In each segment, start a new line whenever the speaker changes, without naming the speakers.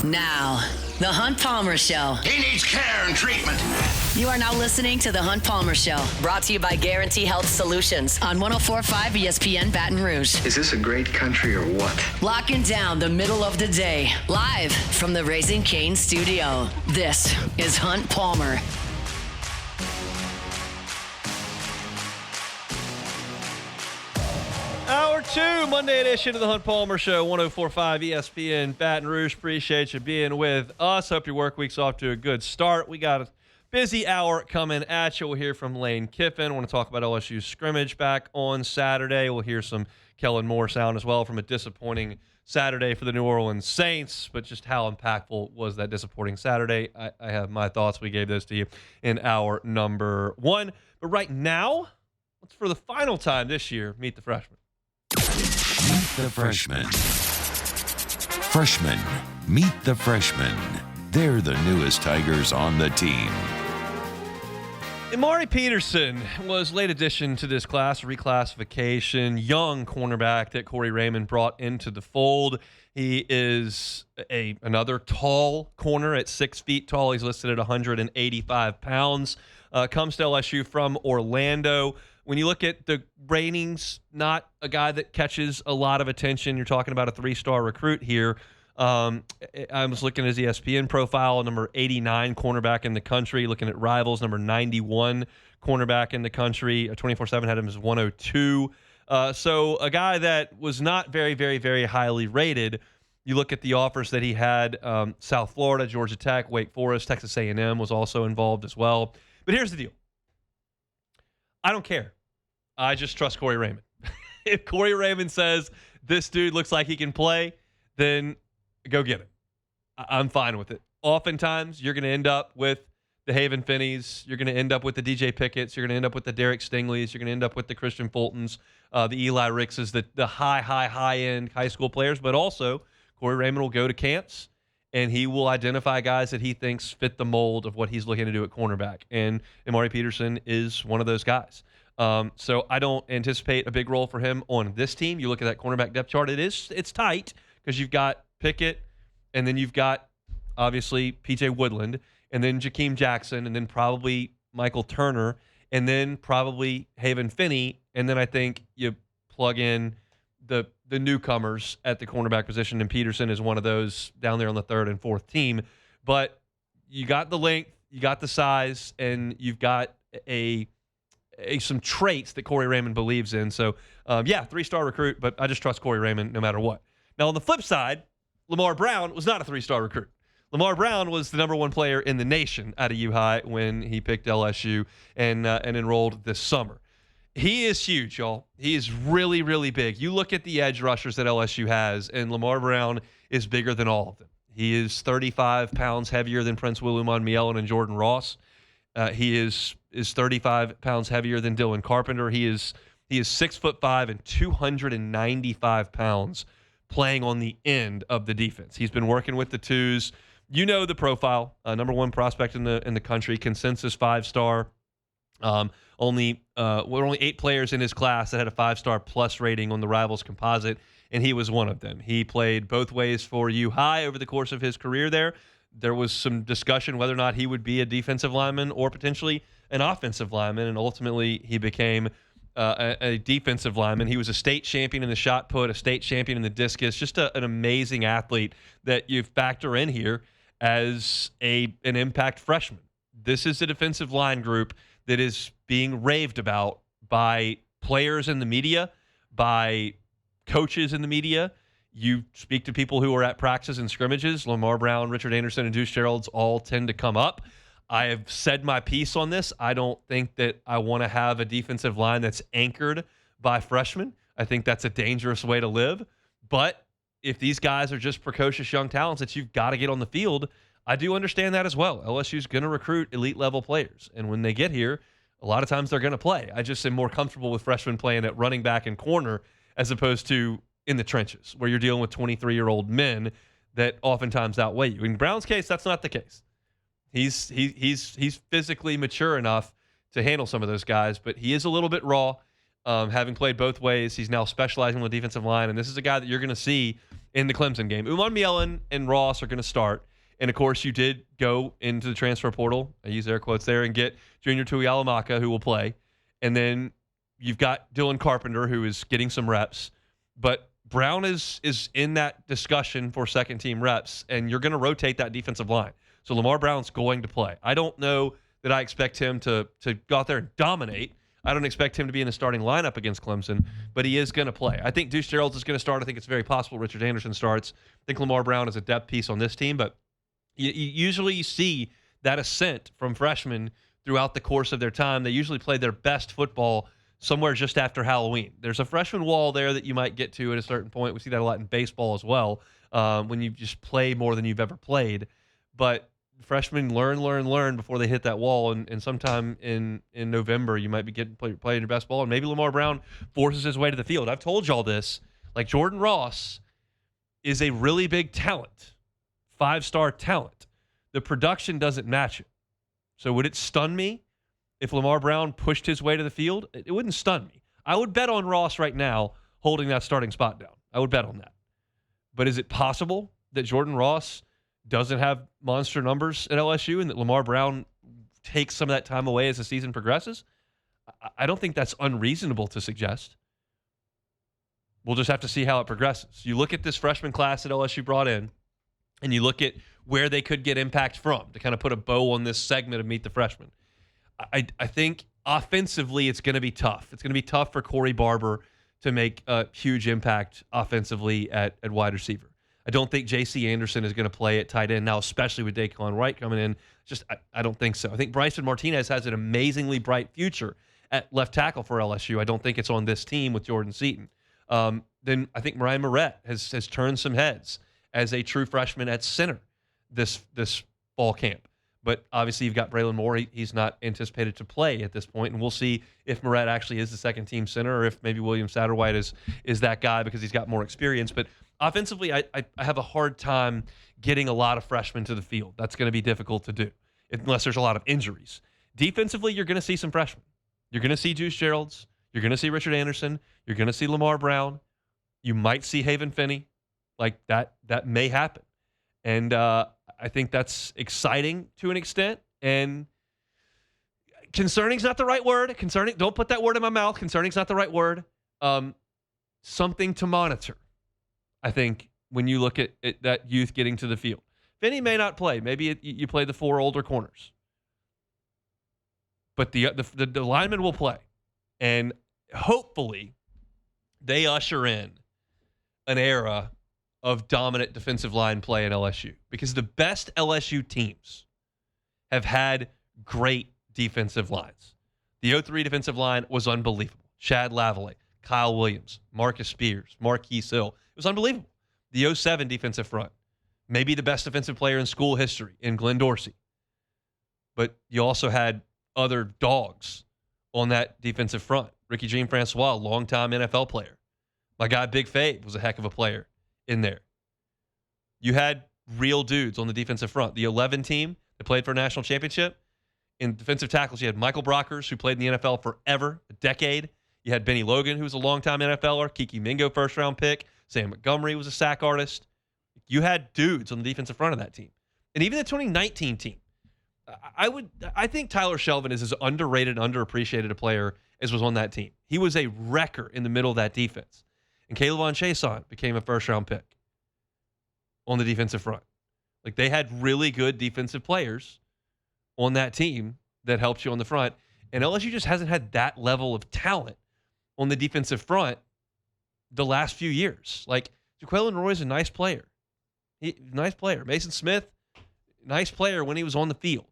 Now, The Hunt Palmer Show.
He needs care and treatment.
You are now listening to The Hunt Palmer Show, brought to you by Guarantee Health Solutions on 104.5 ESPN Baton Rouge.
Is this a great country or what?
Locking down the middle of the day, live from the Raising Cane studio. This is Hunt Palmer.
Hour 2, Monday edition of the Hunt Palmer Show, 104.5 ESPN Baton Rouge. Appreciate you being with us. Hope your work week's off to a good start. We got a busy hour coming at you. We'll hear from Lane Kiffin. I want to talk about LSU's scrimmage back on Saturday. We'll hear some Kellen Moore sound as well from a disappointing Saturday for the New Orleans Saints, but just how impactful was that disappointing Saturday? I have my thoughts. We gave those to you in hour number 1. But right now, let's for the final time this year, meet the freshmen.
Meet the Freshmen. Freshmen, meet the Freshmen. They're the newest Tigers on the team.
Amari Peterson was late addition to this class, reclassification, young cornerback that Corey Raymond brought into the fold. He is another tall corner at 6 feet tall. He's listed at 185 pounds. Comes to LSU from Orlando. When you look at the ratings, not a guy that catches a lot of attention. You're talking about a 3-star recruit here. I was looking at his ESPN profile, number 89 cornerback in the country. Looking at Rivals, number 91 cornerback in the country. 24/7 had him as 102. So a guy that was not very, very, very highly rated. You look at the offers that he had, South Florida, Georgia Tech, Wake Forest, Texas A&M was also involved as well. But here's the deal. I don't care. I just trust Corey Raymond. If Corey Raymond says this dude looks like he can play, then go get him. I'm fine with it. Oftentimes, you're going to end up with the Haven Finneys. You're going to end up with the DJ Pickett's. You're going to end up with the Derek Stingley's. You're going to end up with the Christian Fultons, the Eli Rickses, the high-end high school players. But also, Corey Raymond will go to camps, and he will identify guys that he thinks fit the mold of what he's looking to do at cornerback. And Amari Peterson is one of those guys. So I don't anticipate a big role for him on this team. You look at that cornerback depth chart, it's tight because you've got Pickett, and then you've got, obviously, P.J. Woodland, and then Jakeem Jackson, and then probably Michael Turner, and then probably Haven Finney, and then I think you plug in the newcomers at the cornerback position, and Peterson is one of those down there on the 3rd and 4th team. But you got the length, you got the size, and you've got some traits that Corey Raymond believes in. So, 3-star recruit, but I just trust Corey Raymond no matter what. Now, on the flip side, Lamar Brown was not a 3-star recruit. Lamar Brown was the number 1 player in the nation out of U-High when he picked LSU and enrolled this summer. He is huge, y'all. He is really, really big. You look at the edge rushers that LSU has, and Lamar Brown is bigger than all of them. He is 35 pounds heavier than Prince Wilumon Mielen and Jordan Ross. He is 35 pounds heavier than Dylan Carpenter. He is 6'5" and 295 pounds playing on the end of the defense. He's been working with the twos. You know the profile. Number 1 prospect in the country, consensus 5-star. Only 8 players in his class that had a 5-star plus rating on the Rivals composite, and he was one of them. He played both ways for U-High over the course of his career there. There was some discussion whether or not he would be a defensive lineman or potentially an offensive lineman, and ultimately he became a defensive lineman. He was a state champion in the shot put, a state champion in the discus, just an amazing athlete that you factor in here as an impact freshman. This is a defensive line group that is being raved about by players in the media, by coaches in the media. You speak to people who are at practices and scrimmages. Lamar Brown, Richard Anderson, and Deuce Gerald's all tend to come up. I have said my piece on this. I don't think that I want to have a defensive line that's anchored by freshmen. I think that's a dangerous way to live. But if these guys are just precocious young talents that you've got to get on the field, I do understand that as well. LSU's going to recruit elite-level players. And when they get here, a lot of times they're going to play. I just am more comfortable with freshmen playing at running back and corner as opposed to in the trenches where you're dealing with 23-year-old men that oftentimes outweigh you. In Brown's case, that's not the case. He's physically mature enough to handle some of those guys, but he is a little bit raw. Having played both ways, he's now specializing on the defensive line, and this is a guy that you're going to see in the Clemson game. Uman and Ross are going to start. And, of course, you did go into the transfer portal, I use air quotes there, and get Junior Tuialamaka, who will play. And then you've got Dylan Carpenter, who is getting some reps. But Brown is in that discussion for second-team reps, and you're going to rotate that defensive line. So Lamar Brown's going to play. I don't know that I expect him to go out there and dominate. I don't expect him to be in the starting lineup against Clemson, but he is going to play. I think Deuce Gerald's is going to start. I think it's very possible Richard Anderson starts. I think Lamar Brown is a depth piece on this team, but you usually see that ascent from freshmen throughout the course of their time. They usually play their best football somewhere just after Halloween. There's a freshman wall there that you might get to at a certain point. We see that a lot in baseball as well, when you just play more than you've ever played. But freshmen learn before they hit that wall, and sometime in November you might be playing your best ball, and maybe Lamar Brown forces his way to the field. I've told y'all this. Like, Jordan Ross is a really big talent, 5-star talent. The production doesn't match it. So would it stun me if Lamar Brown pushed his way to the field? It wouldn't stun me. I would bet on Ross right now holding that starting spot down. I would bet on that. But is it possible that Jordan Ross doesn't have monster numbers at LSU and that Lamar Brown takes some of that time away as the season progresses? I don't think that's unreasonable to suggest. We'll just have to see how it progresses. You look at this freshman class that LSU brought in, and you look at where they could get impact from to kind of put a bow on this segment of Meet the Freshmen. I think offensively it's going to be tough. It's going to be tough for Corey Barber to make a huge impact offensively at wide receiver. I don't think J.C. Anderson is going to play at tight end now, especially with Daquan Wright coming in. I don't think so. I think Bryson Martinez has an amazingly bright future at left tackle for LSU. I don't think it's on this team with Jordan Seaton. Then I think Mariah Moret has turned some heads as a true freshman at center this fall camp. But obviously you've got Braylon Moore. He's not anticipated to play at this point, and we'll see if Moret actually is the second-team center or if maybe William Satterwhite is that guy because he's got more experience. But offensively, I have a hard time getting a lot of freshmen to the field. That's going to be difficult to do unless there's a lot of injuries. Defensively, you're going to see some freshmen. You're going to see Juice Geralds. You're going to see Richard Anderson. You're going to see Lamar Brown. You might see Haven Finney. Like, that may happen. And I think that's exciting to an extent. And concerning is not the right word. Concerning, don't put that word in my mouth. Concerning is not the right word. Something to monitor, I think, when you look at that youth getting to the field. Finney may not play. Maybe you play the 4 older corners. But the linemen will play. And hopefully they usher in an era of dominant defensive line play in LSU, because the best LSU teams have had great defensive lines. The 03 defensive line was unbelievable. Chad Lavallee, Kyle Williams, Marcus Spears, Marquise Hill. It was unbelievable. The 07 defensive front, maybe the best defensive player in school history in Glenn Dorsey. But you also had other dogs on that defensive front. Ricky Jean-Francois, longtime NFL player. My guy Big Fave was a heck of a player in there. You had real dudes on the defensive front. The 11 team that played for a national championship. In defensive tackles, you had Michael Brockers, who played in the NFL forever, a decade. You had Benny Logan, who was a longtime NFLer. Kiki Mingo, first-round pick. Sam Montgomery was a sack artist. You had dudes on the defensive front of that team. And even the 2019 team. I think Tyler Shelvin is as underrated, underappreciated a player as was on that team. He was a wrecker in the middle of that defense. And Caleb Chason became a first-round pick on the defensive front. Like, they had really good defensive players on that team that helped you on the front. And LSU just hasn't had that level of talent on the defensive front the last few years. Like, Jaquelin Roy is a nice player. Nice player. Mason Smith, nice player when he was on the field.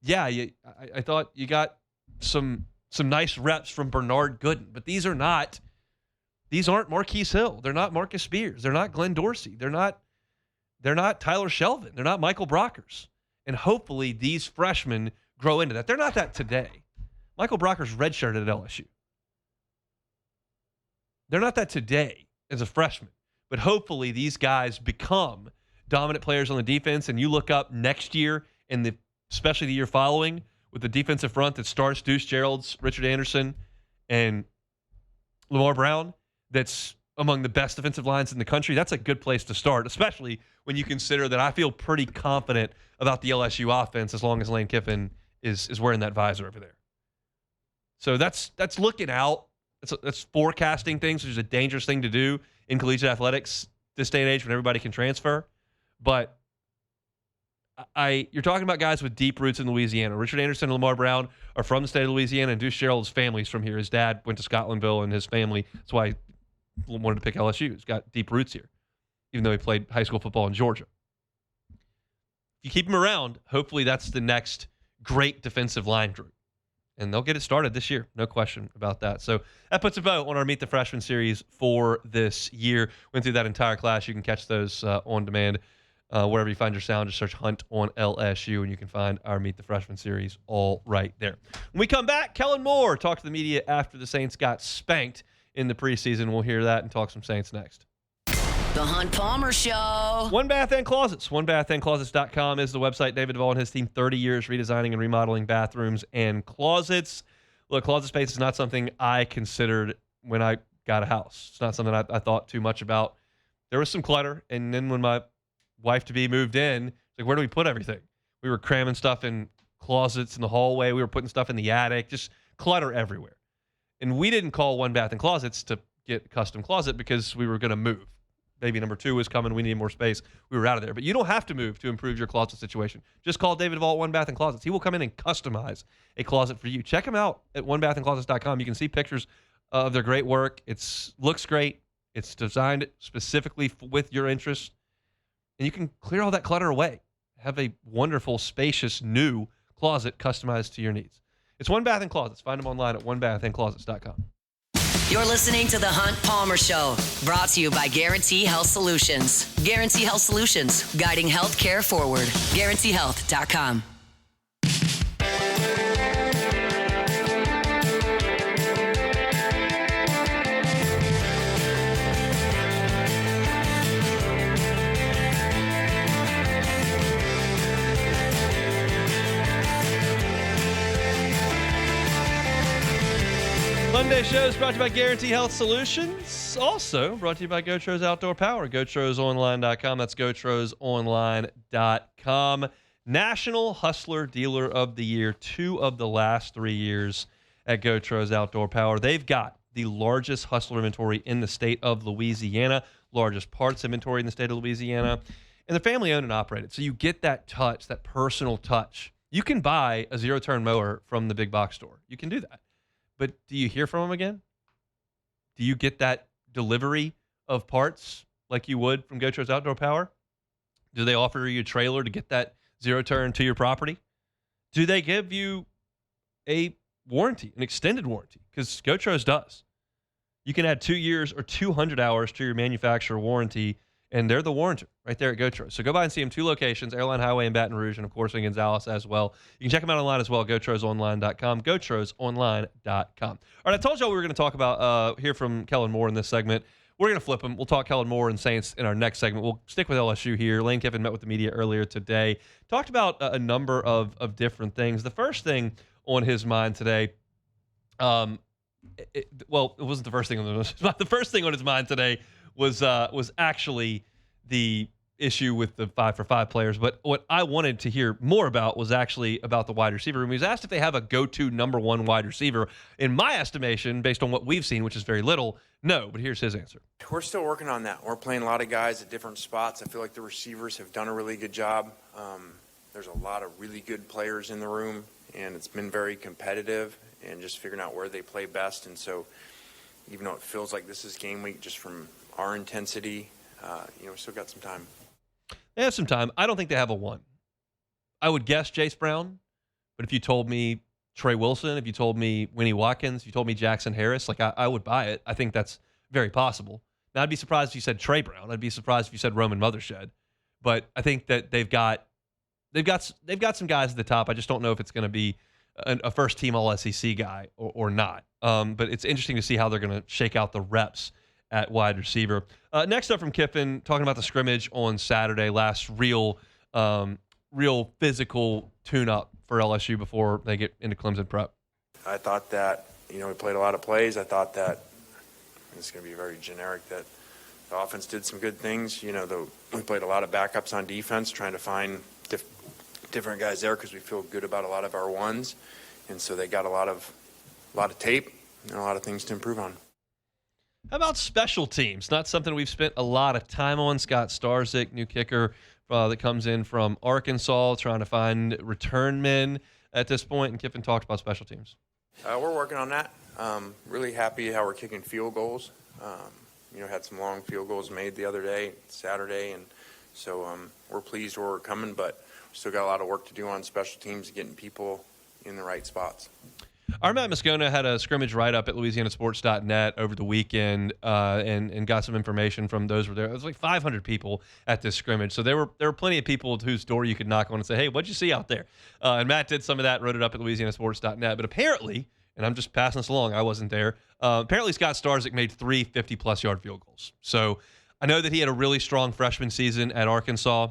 Yeah, I thought you got some nice reps from Bernard Gooden, but these aren't Marquise Hill. They're not Marcus Spears. They're not Glenn Dorsey. They're not Tyler Shelvin. They're not Michael Brockers. And hopefully these freshmen grow into that. They're not that today. Michael Brockers redshirted at LSU. They're not that today as a freshman. But hopefully these guys become dominant players on the defense, and you look up next year, and especially the year following, with the defensive front that starts Deuce Geralds, Richard Anderson, and Lamar Brown, that's among the best defensive lines in the country, that's a good place to start, especially when you consider that I feel pretty confident about the LSU offense as long as Lane Kiffin is wearing that visor over there. So that's looking out. That's forecasting things, which is a dangerous thing to do in collegiate athletics this day and age when everybody can transfer. But you're talking about guys with deep roots in Louisiana. Richard Anderson and Lamar Brown are from the state of Louisiana, and Deuce Gerald's family's from here. His dad went to Scotlandville, and his family, that's why he wanted to pick LSU. He's got deep roots here, even though he played high school football in Georgia. If you keep him around, hopefully that's the next great defensive line group. And they'll get it started this year. No question about that. So that puts a bow on our Meet the Freshman series for this year. Went through that entire class. You can catch those on demand wherever you find your sound. Just search Hunt on LSU, and you can find our Meet the Freshman series all right there. When we come back, Kellen Moore talked to the media after the Saints got spanked in the preseason. We'll hear that and talk some Saints next.
The Hunt Palmer Show.
One Bath and Closets. OneBathAndClosets.com is the website. David Duvall and his team, 30 years redesigning and remodeling bathrooms and closets. Look, closet space is not something I considered when I got a house. It's not something I thought too much about. There was some clutter, and then when my wife-to-be moved in, like, where do we put everything? We were cramming stuff in closets in the hallway. We were putting stuff in the attic, just clutter everywhere. And we didn't call One Bath and Closets to get a custom closet because we were going to move. Baby number 2 was coming. We needed more space. We were out of there. But you don't have to move to improve your closet situation. Just call David Duvall at One Bath and Closets. He will come in and customize a closet for you. Check him out at OneBathAndClosets.com. You can see pictures of their great work. It looks great. It's designed specifically with your interests. And you can clear all that clutter away. Have a wonderful, spacious, new closet customized to your needs. It's One Bath and Closets. Find them online at OneBathAndClosets.com.
You're listening to The Hunt Palmer Show, brought to you by Guarantee Health Solutions. Guarantee Health Solutions, guiding healthcare forward. GuaranteeHealth.com.
Monday show is brought to you by Guarantee Health Solutions. Also brought to you by GoTro's Outdoor Power. GoTrosOnline.com. That's GoTrosOnline.com. National Hustler Dealer of the Year, 2 of the last 3 years at GoTro's Outdoor Power. They've got the largest hustler inventory in the state of Louisiana, largest parts inventory in the state of Louisiana, and they're family owned and operated. So you get that touch, that personal touch. You can buy a zero-turn mower from the big box store. You can do that. But do you hear from them again? Do you get that delivery of parts like you would from GoTro's Outdoor Power? Do they offer you a trailer to get that zero turn to your property? Do they give you a warranty, an extended warranty? Because GoTro's does. You can add 2 years or 200 hours to your manufacturer warranty, and they're the warrantor right there at GoTro. So go by and see them, 2 locations, Airline Highway in Baton Rouge, and of course in Gonzales as well. You can check them out online as well, GoTrosOnline.com, GoTrosOnline.com. All right, I told y'all we were going to talk about, hear from Kellen Moore in this segment. We're going to flip him. We'll talk Kellen Moore and Saints in our next segment. We'll stick with LSU here. Lane Kiffin met with the media earlier today, talked about a number of different things. The first thing on his mind today, it wasn't the first thing on his mind. The first thing on his mind today was actually the issue with the 5-for-5 players. But what I wanted to hear more about was actually about the wide receiver room. He was asked if they have a go-to number 1 wide receiver. In my estimation, based on what we've seen, which is very little, no. But here's his answer.
We're still working on that. We're playing a lot of guys at different spots. I feel like the receivers have done a really good job. There's a lot of really good players in the room, and it's been very competitive and just figuring out where they play best. And so even though it feels like this is game week, just from our intensity, we still got some time.
They have some time. I don't think they have a 1. I would guess Jace Brown, but if you told me Trey Wilson, if you told me Winnie Watkins, if you told me Jackson Harris, I would buy it. I think that's very possible. Now, I'd be surprised if you said Trey Brown. I'd be surprised if you said Roman Mothershed. But I think that they've got some guys at the top. I just don't know if it's going to be a first-team All-SEC guy or not. But it's interesting to see how they're going to shake out the reps at wide receiver. Next up from Kiffin, talking about the scrimmage on Saturday, last real physical tune-up for LSU before they get into Clemson prep.
I thought that, we played a lot of plays. I thought that it's going to be very generic that the offense did some good things. We played a lot of backups on defense, trying to find different guys there because we feel good about a lot of our ones. And so they got a lot of tape and a lot of things to improve on.
How about special teams? Not something we've spent a lot of time on. Scott Starzik, new kicker that comes in from Arkansas, trying to find return men at this point. And Kiffin talked about special teams.
We're working on that. Really happy how we're kicking field goals. Had some long field goals made the other day, Saturday, and so we're pleased where we're coming, but we still got a lot of work to do on special teams, getting people in the right spots.
Our Matt Moscona had a scrimmage write-up at LouisianaSports.net over the weekend and got some information from those who were there. It was like 500 people at this scrimmage, so there were plenty of people whose door you could knock on and say, hey, what'd you see out there? And Matt did some of that, wrote it up at LouisianaSports.net, but apparently, and I'm just passing this along, I wasn't there, apparently Scott Starzik made 3 50-plus yard field goals. So I know that he had a really strong freshman season at Arkansas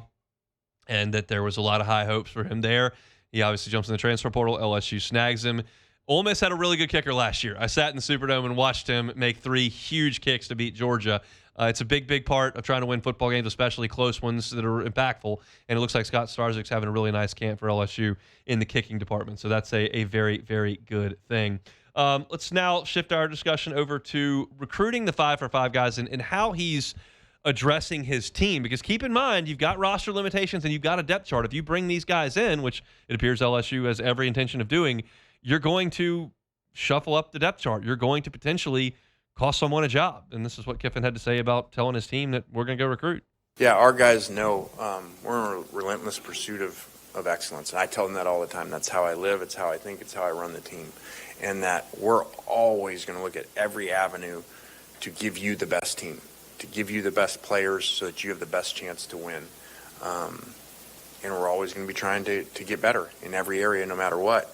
and that there was a lot of high hopes for him there. He obviously jumps in the transfer portal. LSU snags him. Ole Miss had a really good kicker last year. I sat in the Superdome and watched him make 3 huge kicks to beat Georgia. It's a big, big part of trying to win football games, especially close ones that are impactful. And it looks like Scott Starzik's having a really nice camp for LSU in the kicking department. So that's a very, very good thing. Let's now shift our discussion over to recruiting the 5-for-5 guys and how he's addressing his team. Because keep in mind, you've got roster limitations and you've got a depth chart. If you bring these guys in, which it appears LSU has every intention of doing, you're going to shuffle up the depth chart. You're going to potentially cost someone a job. And this is what Kiffin had to say about telling his team that we're going to go recruit.
Yeah, our guys know we're in a relentless pursuit of excellence. And I tell them that all the time. That's how I live. It's how I think. It's how I run the team. And that we're always going to look at every avenue to give you the best team, to give you the best players so that you have the best chance to win. And we're always going to be trying to get better in every area, no matter what.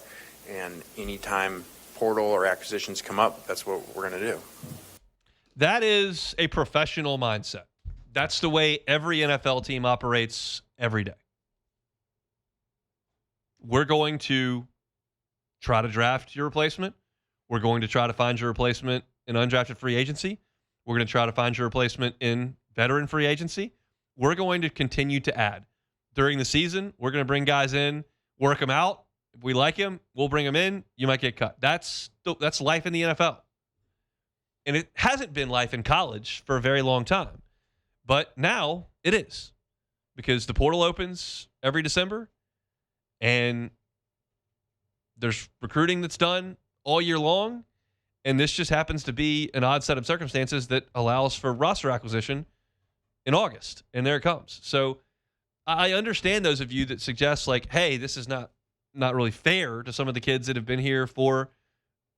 And anytime portal or acquisitions come up, that's what we're going to do.
That is a professional mindset. That's the way every NFL team operates every day. We're going to try to draft your replacement. We're going to try to find your replacement in undrafted free agency. We're going to try to find your replacement in veteran free agency. We're going to continue to add. During the season, we're going to bring guys in, work them out. If we like him, we'll bring him in. You might get cut. That's life in the NFL. And it hasn't been life in college for a very long time. But now it is. Because the portal opens every December. And there's recruiting that's done all year long. And this just happens to be an odd set of circumstances that allows for roster acquisition in August. And there it comes. So I understand those of you that suggest, like, hey, this is not really fair to some of the kids that have been here for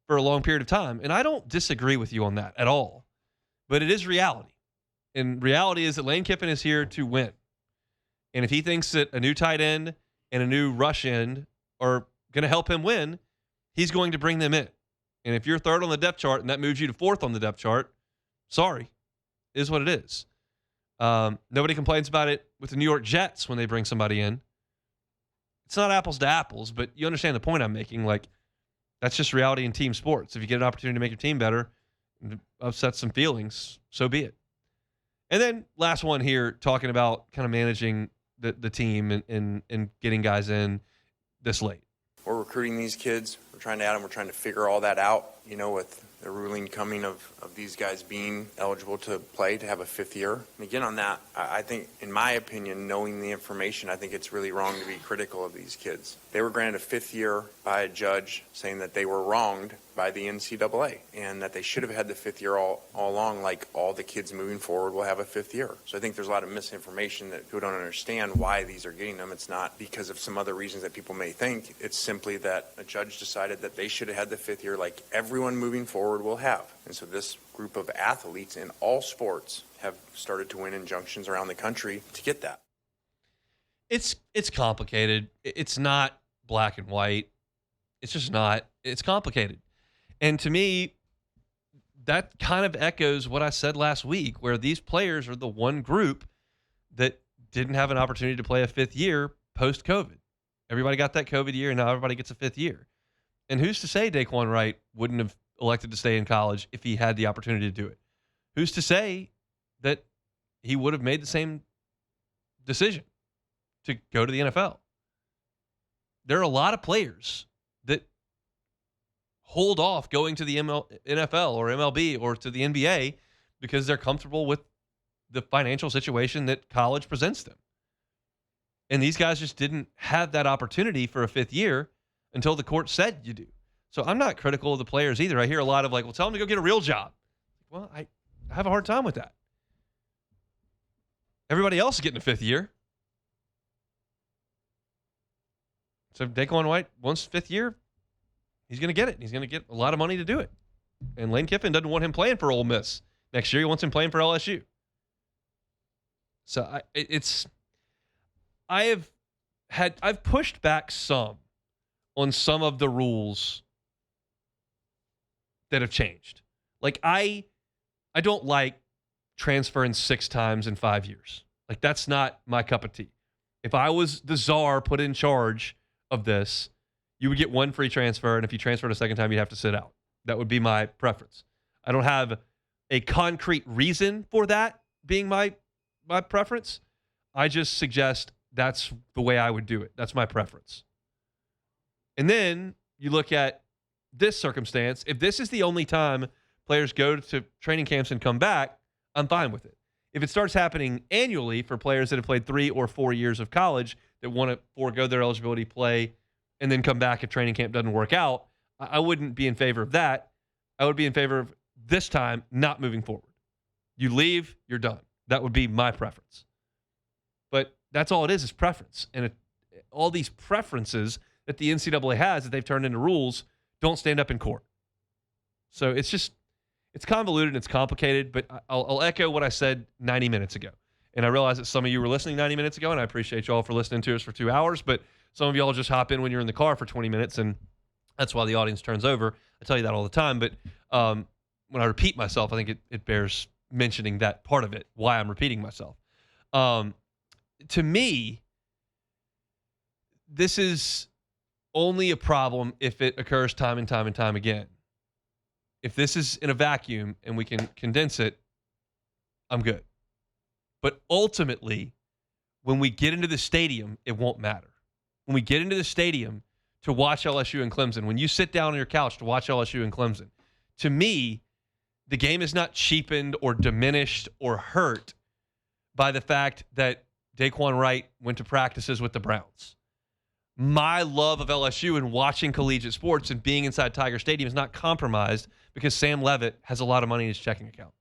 a long period of time. And I don't disagree with you on that at all. But it is reality. And reality is that Lane Kiffin is here to win. And if he thinks that a new tight end and a new rush end are going to help him win, he's going to bring them in. And if you're third on the depth chart and that moves you to fourth on the depth chart, sorry, it is what it is. Nobody complains about it with the New York Jets when they bring somebody in. It's not apples to apples, but you understand the point I'm making. Like, that's just reality in team sports. If you get an opportunity to make your team better, upset some feelings, so be it. And then last one here, talking about kind of managing the team and getting guys in this late.
We're recruiting these kids. We're trying to add them. We're trying to figure all that out, with the ruling coming of these guys being eligible to play, to have a 5th year. And again, on that, I think, in my opinion, knowing the information, I think it's really wrong to be critical of these kids. They were granted a 5th year by a judge saying that they were wronged by the NCAA and that they should have had the 5th year all along, like all the kids moving forward will have a 5th year. So I think there's a lot of misinformation that people don't understand why these are getting them. It's not because of some other reasons that people may think. It's simply that a judge decided that they should have had the 5th year like everyone moving forward will have. And so this group of athletes in all sports have started to win injunctions around the country to get that.
It's complicated. It's not black and white. It's just not. It's complicated. And to me, that kind of echoes what I said last week, where these players are the one group that didn't have an opportunity to play a 5th year post-COVID. Everybody got that COVID year, and now everybody gets a 5th year. And who's to say Daquan Wright wouldn't have elected to stay in college if he had the opportunity to do it? who's to say that he would have made the same decision to go to the NFL? There are a lot of players that hold off going to the NFL or MLB or to the NBA because they're comfortable with the financial situation that college presents them. And these guys just didn't have that opportunity for a fifth year until the court said you do. So I'm not critical of the players either. I hear a lot of like, well, tell them to go get a real job. Well, I have a hard time with that. Everybody else is getting a fifth year. So Daquan White wants fifth year. He's going to get it. He's going to get a lot of money to do it. And Lane Kiffin doesn't want him playing for Ole Miss next year. He wants him playing for LSU. So I've pushed back some on some of the rules that have changed. Like I don't like transferring 6 times in 5 years. Like that's not my cup of tea. If I was the czar put in charge of this, you would get 1 free transfer, and if you transferred a second time, you'd have to sit out. That would be my preference. I don't have a concrete reason for that being my preference. I just suggest that's the way I would do it. That's my preference. And then you look at this circumstance. If this is the only time players go to training camps and come back, I'm fine with it. If it starts happening annually for players that have played 3 or 4 years of college that want to forego their eligibility, play, and then come back if training camp doesn't work out, I wouldn't be in favor of that. I would be in favor of this time not moving forward. You leave, you're done. That would be my preference. But that's all it is preference. And all these preferences that the NCAA has that they've turned into rules don't stand up in court. So it's convoluted and it's complicated, but I'll echo what I said 90 minutes ago. And I realize that some of you were listening 90 minutes ago, and I appreciate you all for listening to us for 2 hours, but some of you all just hop in when you're in the car for 20 minutes, and that's why the audience turns over. I tell you that all the time, but when I repeat myself, I think it bears mentioning that part of it, why I'm repeating myself. To me, this is only a problem if it occurs time and time and time again. If this is in a vacuum and we can condense it, I'm good. But ultimately, when we get into the stadium, it won't matter. When we get into the stadium to watch LSU and Clemson, when you sit down on your couch to watch LSU and Clemson, to me, the game is not cheapened or diminished or hurt by the fact that Daquan Wright went to practices with the Browns. My love of LSU and watching collegiate sports and being inside Tiger Stadium is not compromised because Sam Levitt has a lot of money in his checking account.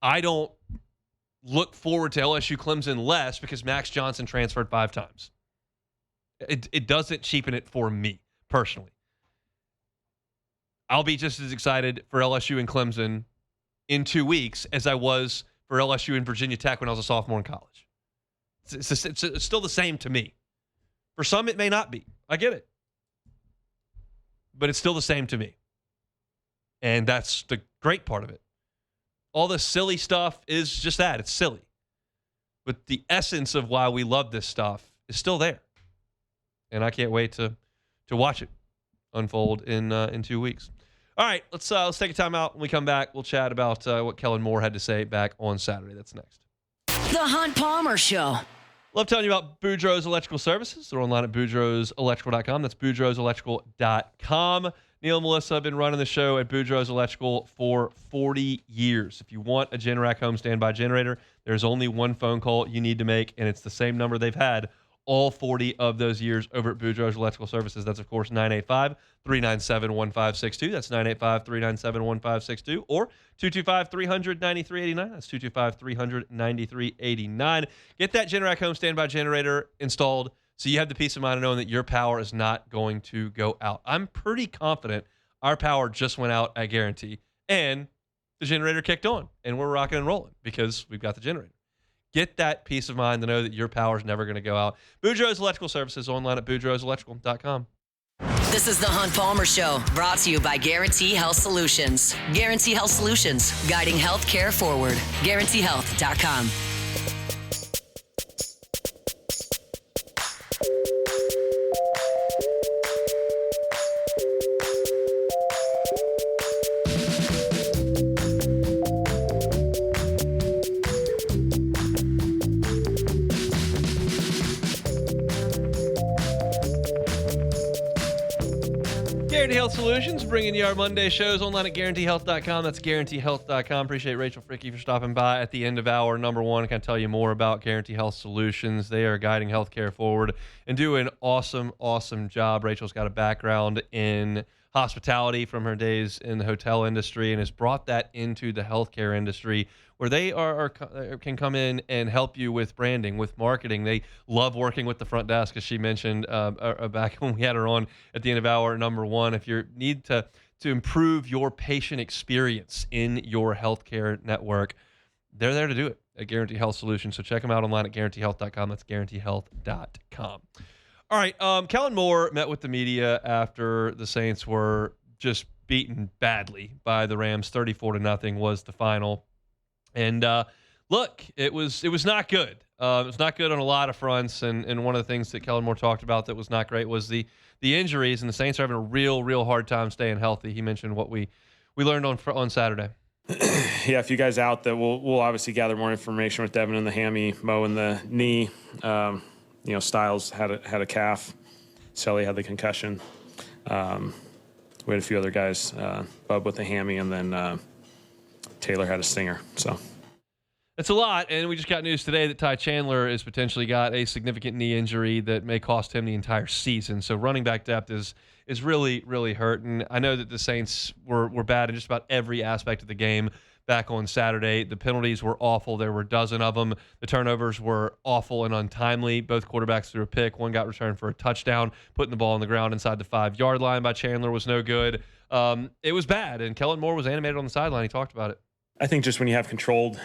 I don't look forward to LSU Clemson less because Max Johnson transferred 5 times. It doesn't cheapen it for me personally. I'll be just as excited for LSU and Clemson in 2 weeks as I was for LSU and Virginia Tech when I was a sophomore in college. It's still the same to me. For some, it may not be. I get it. But it's still the same to me. And that's the great part of it. All the silly stuff is just that. It's silly. But the essence of why we love this stuff is still there. And I can't wait to watch it unfold in 2 weeks. All right, let's take a time out. When we come back, we'll chat about what Kellen Moore had to say back on Saturday. That's next.
The Hunt Palmer Show.
Love telling you about Boudreaux's Electrical Services. They're online at boudreauxelectrical.com. That's boudreauxelectrical.com. Neil and Melissa have been running the show at Boudreaux's Electrical for 40 years. If you want a Generac home standby generator, there's only one phone call you need to make, and it's the same number they've had all 40 of those years over at Boudreaux's Electrical Services. That's, of course, 985-397-1562. That's 985-397-1562. Or 225-300-9389. That's 225-300-9389. Get that Generac home standby generator installed so you have the peace of mind of knowing that your power is not going to go out. I'm pretty confident our power just went out at Guarantee, and the generator kicked on, and we're rocking and rolling because we've got the generator. Get that peace of mind to know that your power is never going to go out. Boudreaux's Electrical Services online at boudreauxelectrical.com.
This is the Hunt Palmer Show, brought to you by Guarantee Health Solutions. Guarantee Health Solutions, guiding healthcare forward. GuaranteeHealth.com.
Guarantee Health Solutions, bringing you our Monday shows online at GuaranteeHealth.com. That's GuaranteeHealth.com. Appreciate Rachel Fricky for stopping by at the end of hour number one. Can I tell you more about Guarantee Health Solutions? They are guiding healthcare forward and do an awesome, awesome job. Rachel's got a background in hospitality from her days in the hotel industry and has brought that into the healthcare industry, where they can come in and help you with branding, with marketing. They love working with the front desk, as she mentioned back when we had her on at the end of hour number one. If you need to improve your patient experience in your healthcare network, they're there to do it at Guarantee Health Solutions. So check them out online at GuaranteeHealth.com. That's GuaranteeHealth.com. All right, Kellen Moore met with the media after the Saints were just beaten badly by the Rams. 34-0 was the final. And look, it was not good. It was not good on a lot of fronts. And one of the things that Kellen Moore talked about that was not great was the injuries, and the Saints are having a real hard time staying healthy. He mentioned what we learned on Saturday.
Yeah, a few guys out that we'll obviously gather more information with Devin in the hammy, Mo in the knee. Styles had a calf. Selly had the concussion. We had a few other guys, Bub with the hammy, and then Taylor had a stinger. So
it's a lot, and we just got news today that Ty Chandler has potentially got a significant knee injury that may cost him the entire season. So running back depth is really hurting. I know that the Saints were bad in just about every aspect of the game back on Saturday. The penalties were awful. There were a dozen of them. The turnovers were awful and untimely. Both quarterbacks threw a pick. One got returned for a touchdown. Putting the ball on the ground inside the 5-yard line by Chandler was no good. It was bad, and Kellen Moore was animated on the sideline. He talked about it.
I think just when you have controlled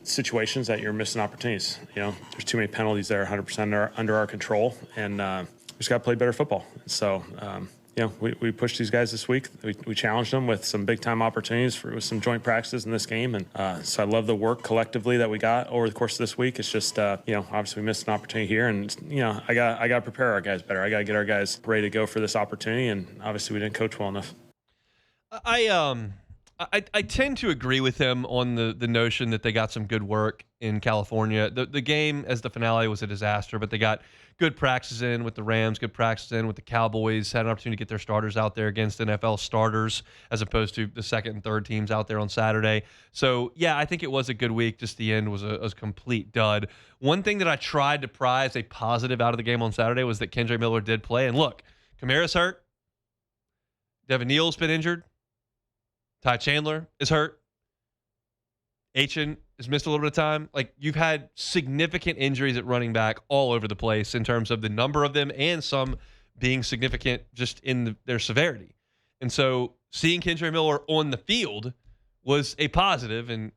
situations that you're missing opportunities. There's too many penalties that are 100% under our control, and we just got to play better football. So, we pushed these guys this week. We challenged them with some big-time opportunities with some joint practices in this game. And so I love the work collectively that we got over the course of this week. It's just, obviously we missed an opportunity here. And, I got to prepare our guys better. I got to get our guys ready to go for this opportunity. And obviously we didn't coach well enough.
I tend to agree with him on the notion that they got some good work in California. The game as the finale was a disaster, but they got good practices in with the Rams, good practices in with the Cowboys, had an opportunity to get their starters out there against NFL starters as opposed to the second and third teams out there on Saturday. So, yeah, I think it was a good week. Just the end was a complete dud. One thing that I tried to prize a positive out of the game on Saturday was that Kendre Miller did play. And look, Kamara's hurt. Devin Neal's been injured. Ty Chandler is hurt. Achin has missed a little bit of time. Like, you've had significant injuries at running back all over the place in terms of the number of them and some being significant just in their severity. And so seeing Kendre Miller on the field was a positive, and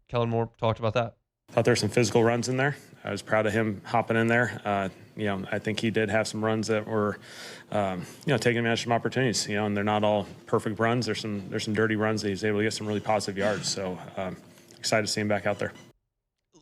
Kellen Moore talked about that.
Thought there were some physical runs in there. I was proud of him hopping in there. I think he did have some runs that were, taking advantage of some opportunities, and they're not all perfect runs. There's some dirty runs that he's able to get some really positive yards. So excited to see him back out there.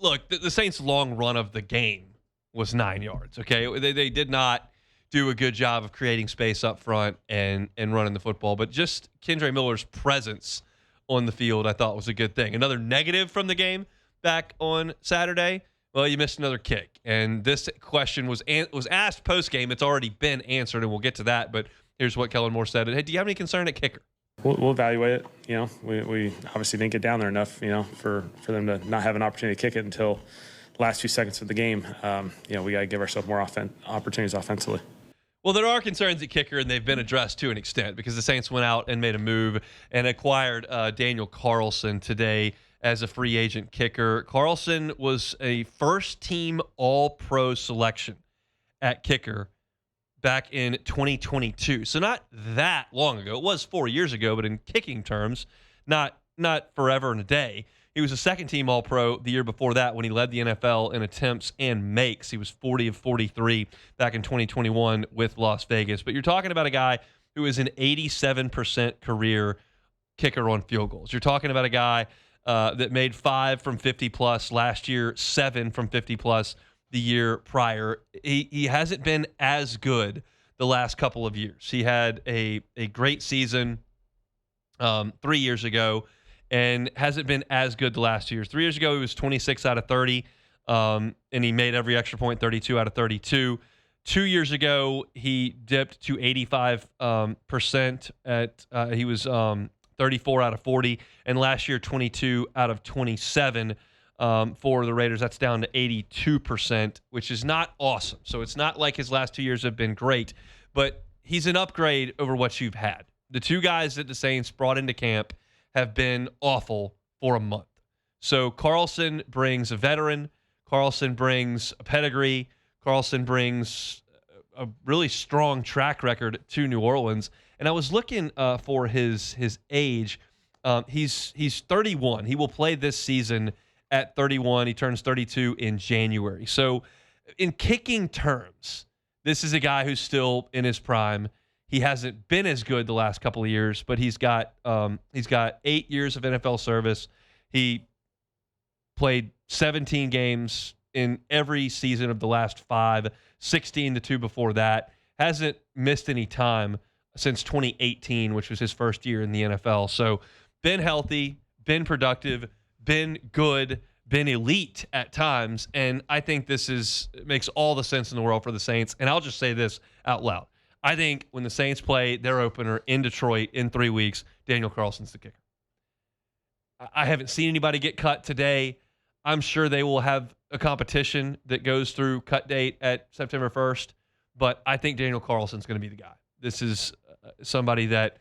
Look, the Saints' long run of the game was 9 yards, okay? They did not do a good job of creating space up front and running the football, but just Kendre Miller's presence on the field I thought was a good thing. Another negative from the game back on Saturday, well, you missed another kick. And this question was asked post-game. It's already been answered, and we'll get to that. But here's what Kellen Moore said. Hey, do you have any concern at kicker?
We'll evaluate it. We obviously didn't get down there enough, for them to not have an opportunity to kick it until the last few seconds of the game. We got to give ourselves more opportunities offensively.
Well, there are concerns at kicker, and they've been addressed to an extent because the Saints went out and made a move and acquired Daniel Carlson today as a free agent kicker. Carlson was a first-team All-Pro selection at kicker back in 2022. So not that long ago. It was 4 years ago, but in kicking terms, not forever and a day. He was a second-team All-Pro the year before that when he led the NFL in attempts and makes. He was 40 of 43 back in 2021 with Las Vegas. But you're talking about a guy who is an 87% career kicker on field goals. You're talking about a guy that made 5 from 50-plus last year, 7 from 50-plus the year prior. He hasn't been as good the last couple of years. He had a great season 3 years ago and hasn't been as good the last 2 years. 3 years ago, he was 26 out of 30, and he made every extra point, 32 out of 32. 2 years ago, he dipped to 85%. He was 34 out of 40, and last year 22 out of 27 for the Raiders. That's down to 82%, which is not awesome. So it's not like his last 2 years have been great, but he's an upgrade over what you've had. The two guys that the Saints brought into camp have been awful for a month. So Carlson brings a veteran. Carlson brings a pedigree. Carlson brings a really strong track record to New Orleans. And I was looking for his age. He's 31. He will play this season at 31. He turns 32 in January. So in kicking terms, this is a guy who's still in his prime. He hasn't been as good the last couple of years, but he's got 8 years of NFL service. He played 17 games in every season of the last 5, 16 to 2 before that. Hasn't missed any time since 2018, which was his first year in the NFL. So been healthy, been productive, been good, been elite at times. And I think this makes all the sense in the world for the Saints. And I'll just say this out loud. I think when the Saints play their opener in Detroit in 3 weeks, Daniel Carlson's the kicker. I haven't seen anybody get cut today. I'm sure they will have a competition that goes through cut date at September 1st, but I think Daniel Carlson's going to be the guy. This is somebody that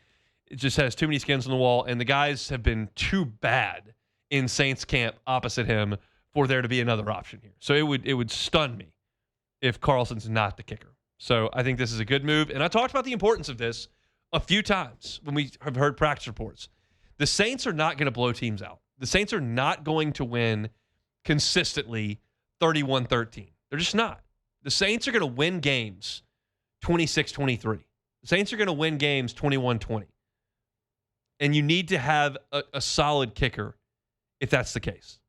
just has too many skins on the wall, and the guys have been too bad in Saints camp opposite him for there to be another option here. So it would stun me if Carlson's not the kicker. So I think this is a good move. And I talked about the importance of this a few times when we have heard practice reports. The Saints are not going to blow teams out. The Saints are not going to win consistently 31-13. They're just not. The Saints are going to win games 26-23. The Saints are going to win games 21-20. And you need to have a solid kicker if that's the case.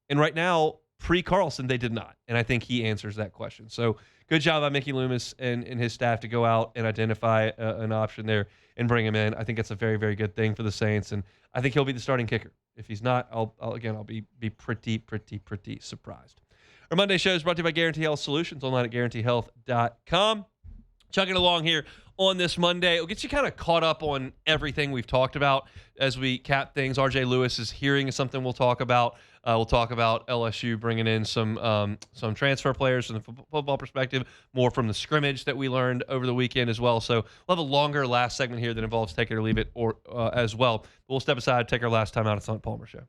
And right now, pre-Carlson, they did not. And I think he answers that question. So good job by Mickey Loomis and his staff to go out and identify an option there and bring him in. I think that's a very, very good thing for the Saints. And I think he'll be the starting kicker. If he's not, I'll be pretty surprised. Our Monday show is brought to you by Guarantee Health Solutions, online at guaranteehealth.com. Chugging along here on this Monday. It'll get you kind of caught up on everything we've talked about as we cap things. RJ Lewis is hearing something we'll talk about. We'll talk about LSU bringing in some transfer players from the football perspective, more from the scrimmage that we learned over the weekend as well. So we'll have a longer last segment here that involves take it or leave it as well. We'll step aside, take our last time out. It's the Hunt Palmer Show.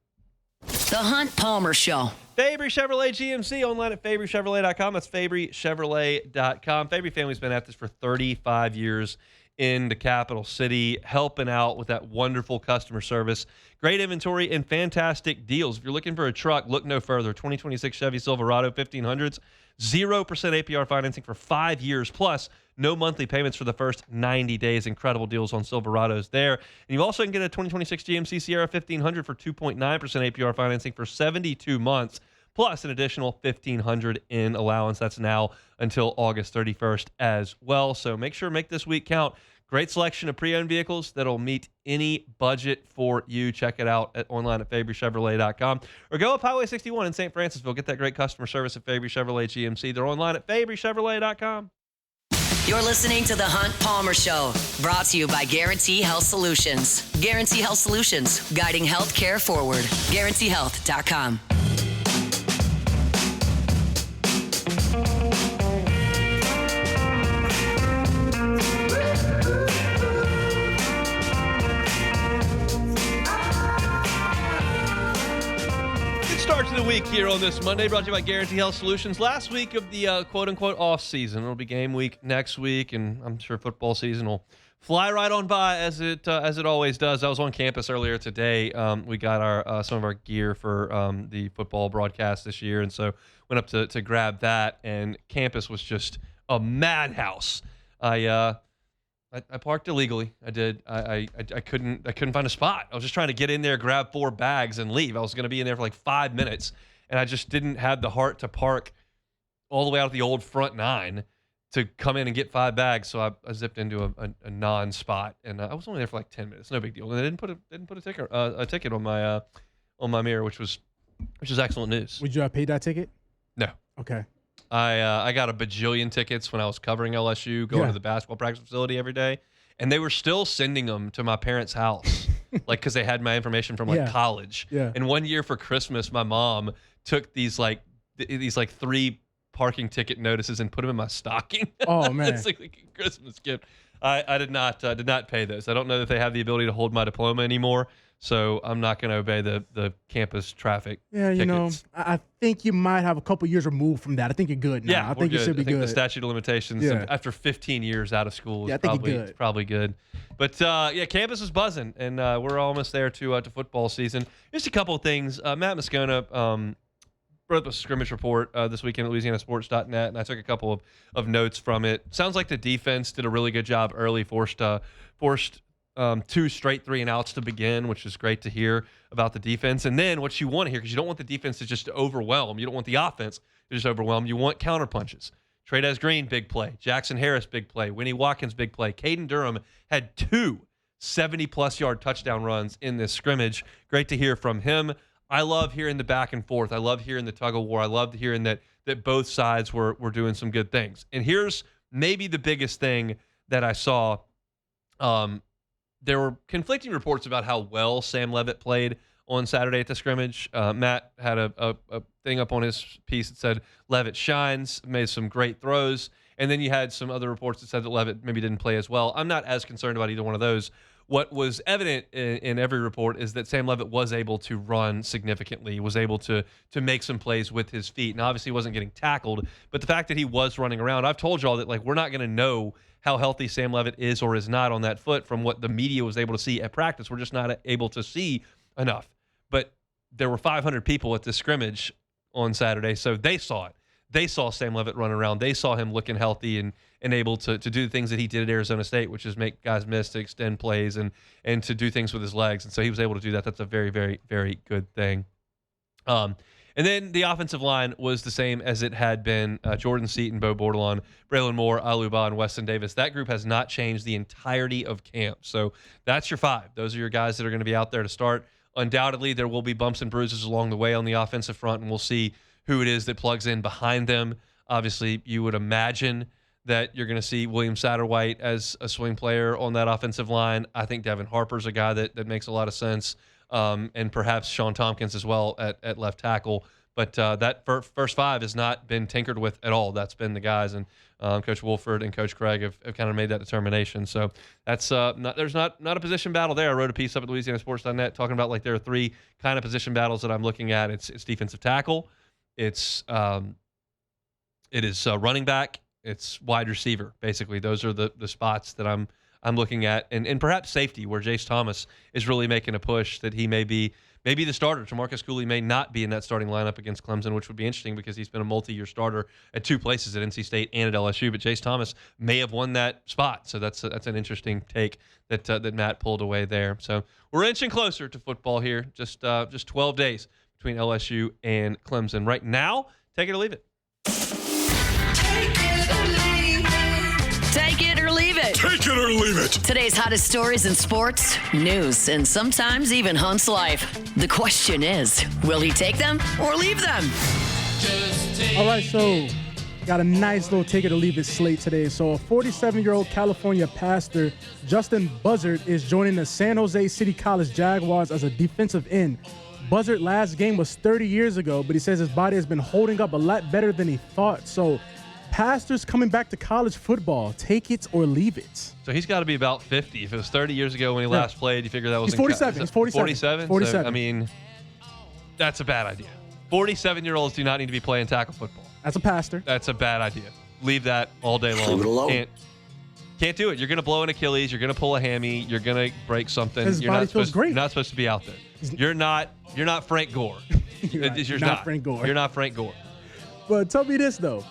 The Hunt Palmer Show.
Fabry Chevrolet GMC, online at FabryChevrolet.com. That's FabryChevrolet.com. Fabry family's been at this for 35 years in the capital city, helping out with that wonderful customer service. Great inventory and fantastic deals. If you're looking for a truck, look no further. 2026 Chevy Silverado 1500s, 0% APR financing for 5 years, plus no monthly payments for the first 90 days. Incredible deals on Silverados there. And you also can get a 2026 GMC Sierra 1500 for 2.9% APR financing for 72 months, plus an additional $1,500 in allowance. That's now until August 31st as well. So make sure to make this week count. Great selection of pre-owned vehicles that'll meet any budget for you. Check it out online at FabryChevrolet.com or go up Highway 61 in St. Francisville. Get that great customer service at Fabry Chevrolet GMC. They're online at FabryChevrolet.com.
You're listening to The Hunt Palmer Show, brought to you by Guarantee Health Solutions. Guarantee Health Solutions, guiding healthcare forward. GuaranteeHealth.com.
Start to the week here on this Monday, brought to you by Guarantee Health Solutions. Last week of the quote-unquote off-season. It'll be game week next week, and I'm sure football season will fly right on by as it always does. I was on campus earlier today. We got our some of our gear for the football broadcast this year, and so went up to grab that, and campus was just a madhouse. I parked illegally. I did. I couldn't find a spot. I was just trying to get in there, grab 4 bags, and leave. I was going to be in there for like 5 minutes, and I just didn't have the heart to park all the way out of the old front 9 to come in and get 5 bags. So I zipped into a non-spot, and I was only there for like 10 minutes. No big deal. And they didn't put a ticket on my mirror, which was excellent news.
Would you have paid that ticket?
No.
Okay.
I got a bajillion tickets when I was covering LSU, going to the basketball practice facility every day, and they were still sending them to my parents' house, like because they had my information from college.
Yeah.
And one year for Christmas, my mom took these 3 parking ticket notices and put them in my stocking.
Oh man,
it's like a Christmas gift. I did not pay those. I don't know that they have the ability to hold my diploma anymore. So I'm not going to obey the campus traffic.
Yeah, you
tickets.
know, I think you might have a couple years removed from that. I think you're good now.
Yeah,
I think you should be
I think
good.
the statute of limitations after 15 years out of school is probably good. But campus is buzzing, and we're almost there to football season. Just a couple of things. Matt Moscona wrote a scrimmage report this weekend at LouisianaSports.net, and I took a couple of notes from it. Sounds like the defense did a really good job early, forced 2 straight 3-and-outs to begin, which is great to hear about the defense. And then what you want to hear, because you don't want the defense to just overwhelm. You don't want the offense to just overwhelm. You want counterpunches. Trey'Dez Green, big play. Jackson Harris, big play. Winnie Watkins, big play. Caden Durham had 2 70-plus yard touchdown runs in this scrimmage. Great to hear from him. I love hearing the back and forth. I love hearing the tug of war. I love hearing that both sides were doing some good things. And here's maybe the biggest thing that I saw. There were conflicting reports about how well Sam Leavitt played on Saturday at the scrimmage. Matt had a thing up on his piece that said Leavitt shines, made some great throws. And then you had some other reports that said that Leavitt maybe didn't play as well. I'm not as concerned about either one of those. What was evident in every report is that Sam Leavitt was able to run significantly, was able to make some plays with his feet. And obviously he wasn't getting tackled, but the fact that he was running around, I've told y'all that we're not going to know how healthy Sam Leavitt is or is not on that foot from what the media was able to see at practice. We're just not able to see enough. But there were 500 people at this scrimmage on Saturday, so they saw it. They saw Sam Leavitt run around. They saw him looking healthy and able to do the things that he did at Arizona State, which is make guys miss, to extend plays, and to do things with his legs. And so he was able to do that. That's a very, very, very good thing. And then the offensive line was the same as it had been. Jordan Seaton, Bo Bordelon, Braylon Moore, Aluba, and Weston Davis. That group has not changed the entirety of camp. So that's your 5. Those are your guys that are going to be out there to start. Undoubtedly, there will be bumps and bruises along the way on the offensive front, and we'll see who it is that plugs in behind them. Obviously, you would imagine that you're going to see William Satterwhite as a swing player on that offensive line. I think Devin Harper's a guy that makes a lot of sense. And perhaps Sean Tompkins as well at left tackle. But that first 5 has not been tinkered with at all. That's been the guys. And Coach Wolford and Coach Craig have kind of made that determination. So that's there's not a position battle there. I wrote a piece up at LouisianaSports.net talking about there are 3 kind of position battles that I'm looking at. It's defensive tackle. It is running back. It's wide receiver. Basically, those are the spots that I'm looking at, and perhaps safety, where Jace Thomas is really making a push that he may be the starter. Jamarcus Cooley may not be in that starting lineup against Clemson, which would be interesting because he's been a multi-year starter at 2 places, at NC State and at LSU. But Jace Thomas may have won that spot, so that's an interesting take that Matt pulled away there. So we're inching closer to football here. Just 12 days between LSU and Clemson. Right now, take it or leave it.
Take it or leave it.
Take it or leave it.
Today's hottest stories in sports, news, and sometimes even Hunt's life. The question is, will he take them or leave them?
All right, so got a nice little take it or leave it slate today. So a 47-year-old California pastor, Justin Buzzard, is joining the San Jose City College Jaguars as a defensive end. Buzzard's last game was 30 years ago, but he says his body has been holding up a lot better than he thought. So pastors coming back to college football, take it or leave it.
So he's got to be about 50. If it was 30 years ago when he last played, you figure that was...
He's 47. He's 47.
47?
47.
So, I mean, that's a bad idea. 47-year-olds do not need to be playing tackle football.
As a pastor.
That's a bad idea. Leave that all day long.
Leave it alone.
Can't do it. You're going to blow an Achilles. You're going to pull a hammy. You're going to break something.
His body feels great.
You're not supposed to be out there. You're not Frank Gore.
You're not Frank Gore.
You're not Frank Gore.
But tell me this, though.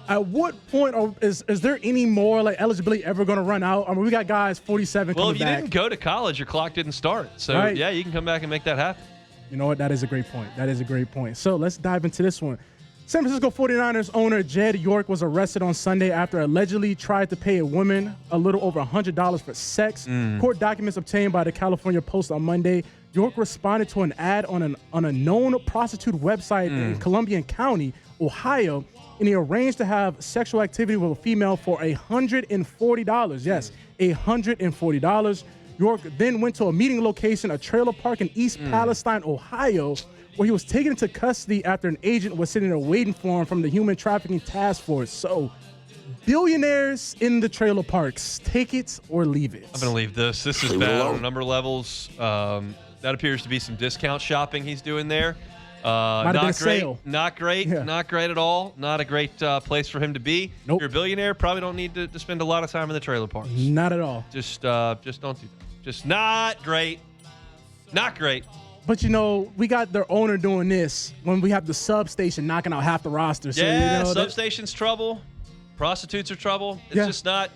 At what point is there any more eligibility ever going to run out? I mean, we got guys 47 coming back.
Well, if you didn't go to college, your clock didn't start. So,
right.
Yeah, you can come back and make that happen.
You know what? That is a great point. So let's dive into this one. San Francisco 49ers owner Jed York was arrested on Sunday after allegedly tried to pay a woman a little over $100 for sex. Court documents obtained by the California Post on Monday. York responded to an ad on a known prostitute website in Columbian County Ohio, and he arranged to have sexual activity with a female for $140. Yes, $140. York then went to a meeting location, a trailer park in East Palestine, Ohio, where he was taken into custody after an agent was sitting there waiting for him from the Human Trafficking Task Force. So, billionaires in the trailer parks, take it or leave it.
I'm going to leave this. This is bad on a number of levels. That appears to be some discount shopping he's doing there.
Might have been a sale.
Not great.
Yeah.
Not great at all. Not a great place for him to be.
Nope.
If you're a billionaire, probably don't need to spend a lot of time in the trailer parks.
Not at all.
Just don't do that. Just not great. Not great.
But, we got their owner doing this when we have the substation knocking out half the roster. So,
Substation's trouble. Prostitutes are trouble. It's just not.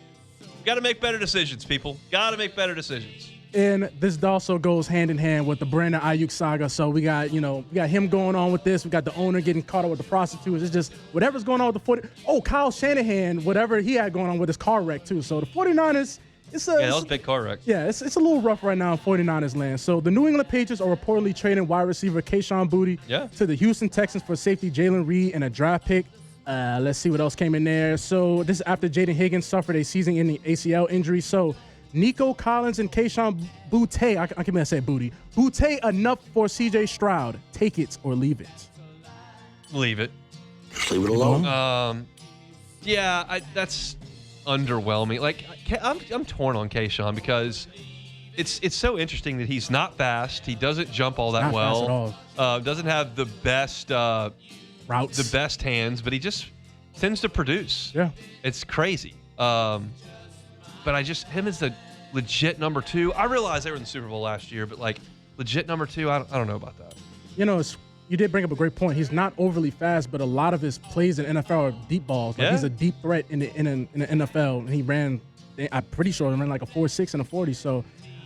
Got to make better decisions, people. Got to make better decisions.
And this also goes hand in hand with the Brandon Ayuk saga. So we got him going on with this. We got the owner getting caught up with the prostitutes. It's just whatever's going on with the 40. Oh, Kyle Shanahan, whatever he had going on with his car wreck too. So the 49ers,
that was a big car wreck.
Yeah, it's a little rough right now in 49ers land. So the New England Patriots are reportedly trading wide receiver Kayshon Boutte to the Houston Texans for safety Jalen Reed and a draft pick. Let's see what else came in there. So this is after Jaden Higgins suffered a season-ending ACL injury. So Nico Collins and Kayshon Boutte, I can't even say Boutte. Boutte enough for C.J. Stroud. Take it or leave it.
Leave it.
Leave it alone.
That's underwhelming. Like I'm torn on Kayshon because it's so interesting that he's not fast. He doesn't jump all that
Not
well.
fast at all.
Doesn't have the best
Routes.
the best hands, but he just tends to produce.
Yeah.
It's crazy. But him as the legit number 2. I realize they were in the Super Bowl last year, but like legit number 2, I don't know about that.
You did bring up a great point. He's not overly fast, but a lot of his plays in NFL are deep balls. Like He's a deep threat in the NFL. And he ran, I'm pretty sure he ran like a 4.6 and a 40. So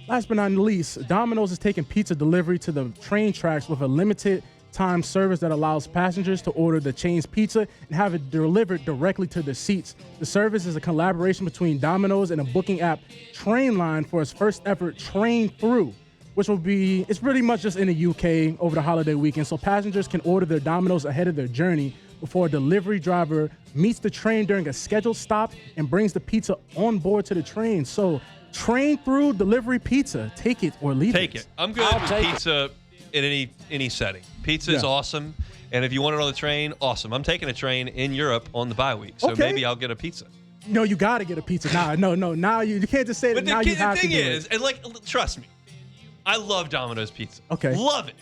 last but not least, Domino's is taking pizza delivery to the train tracks with a limited time service that allows passengers to order the chain's pizza and have it delivered directly to their seats. The service is a collaboration between Domino's and a booking app, Trainline, for its first ever Train Through, which it's pretty much just in the UK over the holiday weekend. So passengers can order their Domino's ahead of their journey before a delivery driver meets the train during a scheduled stop and brings the pizza on board to the train. So Train Through delivery pizza. Take it or leave it.
Take it. I'm good with pizza in any setting. Pizza is awesome, and if you want it on the train, awesome. I'm taking a train in Europe on the bye week, so maybe I'll get a pizza.
No, you got to get a pizza. No. Now you can't just say that. Now you have to do it.
The thing is, and trust me, I love Domino's pizza.
Okay.
Love it.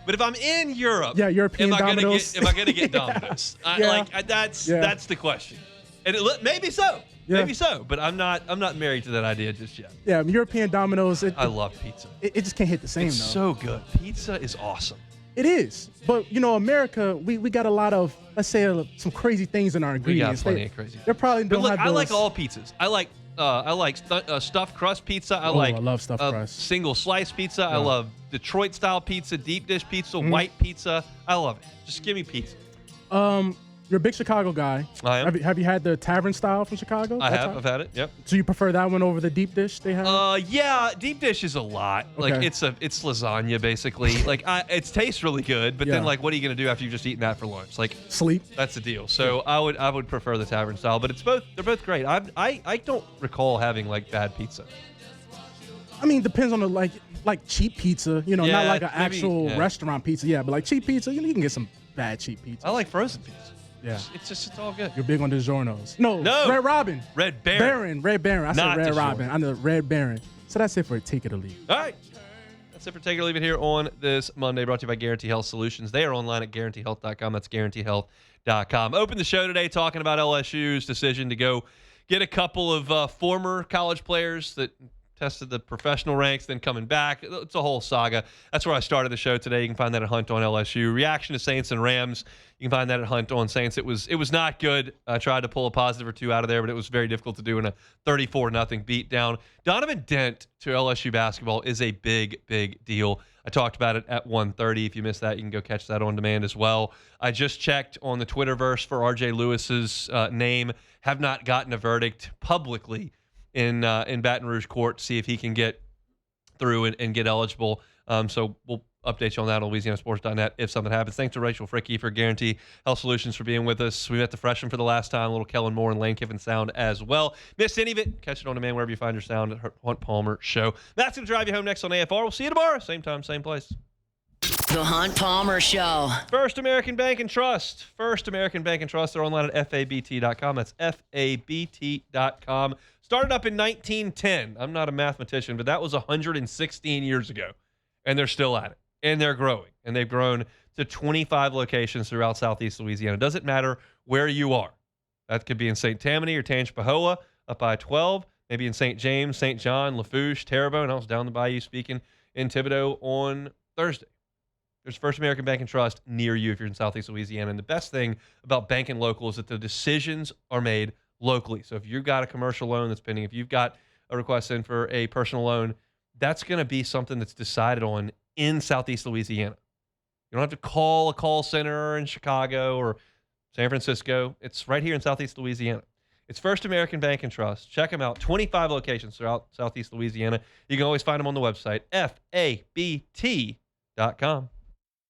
But if I'm in Europe,
European Domino's.
Am I gonna get Domino's? That's the question. And maybe so.
Yeah.
Maybe so, but I'm not married to that idea just yet.
Yeah, European Domino's.
I love pizza.
It just can't hit the same,
it's
though.
So good. Pizza is awesome.
It is. But, America, we got a lot of, let's say, some crazy things in our ingredients.
We got plenty of crazy
They probably don't have
I like all pizzas. I like stuffed crust pizza. I
love stuffed crust.
Single slice pizza. I love Detroit style pizza, deep dish pizza, white pizza. I love it. Just give me pizza.
You're a big Chicago guy.
I am.
Have you had the tavern style from Chicago?
I have. I've had it. Yep.
So you prefer that one over the deep dish they have?
Yeah, deep dish is a lot.
Okay.
Like it's lasagna basically. Like it tastes really good, but then like what are you gonna do after you've just eaten that for lunch? Like
sleep.
That's the deal. So I would prefer the tavern style, but they're both great. I don't recall having like bad pizza.
I mean, depends on the like cheap pizza, not like an actual restaurant pizza. Yeah, but like cheap pizza, you can get some bad cheap pizza.
I like frozen pizza.
Yeah.
It's all good.
You're big on DiGiorno's. No. Red Robin.
Red Baron.
Red Baron. I said
Not
Red
DiGiorno.
Robin. I'm the Red Baron. So that's it for Take It or Leave.
All right. That's it for Take It or Leave It here on this Monday, brought to you by Guarantee Health Solutions. They are online at guaranteehealth.com. That's guaranteehealth.com. Open the show today talking about LSU's decision to go get a couple of former college players that tested the professional ranks, then coming back. It's a whole saga. That's where I started the show today. You can find that at Hunt on LSU. Reaction to Saints and Rams. You can find that at Hunt on Saints. It was not good. I tried to pull a positive or two out of there, but it was very difficult to do in a 34-0 beatdown. Donovan Dent to LSU basketball is a big, big deal. I talked about it at 1:30. If you missed that, you can go catch that on demand as well. I just checked on the Twitterverse for RJ Lewis's name. Have not gotten a verdict publicly in Baton Rouge court to see if he can get through and get eligible. So we'll update you on that on LouisianaSports.net if something happens. Thanks to Rachel Fricky for Guarantee Health Solutions for being with us. We met the Freshmen for the last time, a little Kellen Moore and Lane Kiffin sound as well. Missed any of it? Catch it on demand wherever you find your sound at Hunt Palmer Show. That's going to drive you home next on AFR. We'll see you tomorrow. Same time, same place.
The Hunt Palmer Show.
First American Bank and Trust. First American Bank and Trust. They're online at FABT.com. That's FABT.com. Started up in 1910. I'm not a mathematician, but that was 116 years ago. And they're still at it. And they're growing. And they've grown to 25 locations throughout Southeast Louisiana. It doesn't matter where you are. That could be in St. Tammany or Tangipahoa, up I-12, maybe in St. James, St. John, Lafourche, Terrebonne. I was down the bayou speaking in Thibodaux on Thursday. There's First American Bank and Trust near you if you're in Southeast Louisiana. And the best thing about banking local is that the decisions are made locally. So if you've got a commercial loan that's pending, if you've got a request in for a personal loan, that's going to be something that's decided on in Southeast Louisiana. You don't have to call a call center in Chicago or San Francisco. It's right here in Southeast Louisiana. It's First American Bank and Trust. Check them out. 25 locations throughout Southeast Louisiana. You can always find them on the website, FABT.com.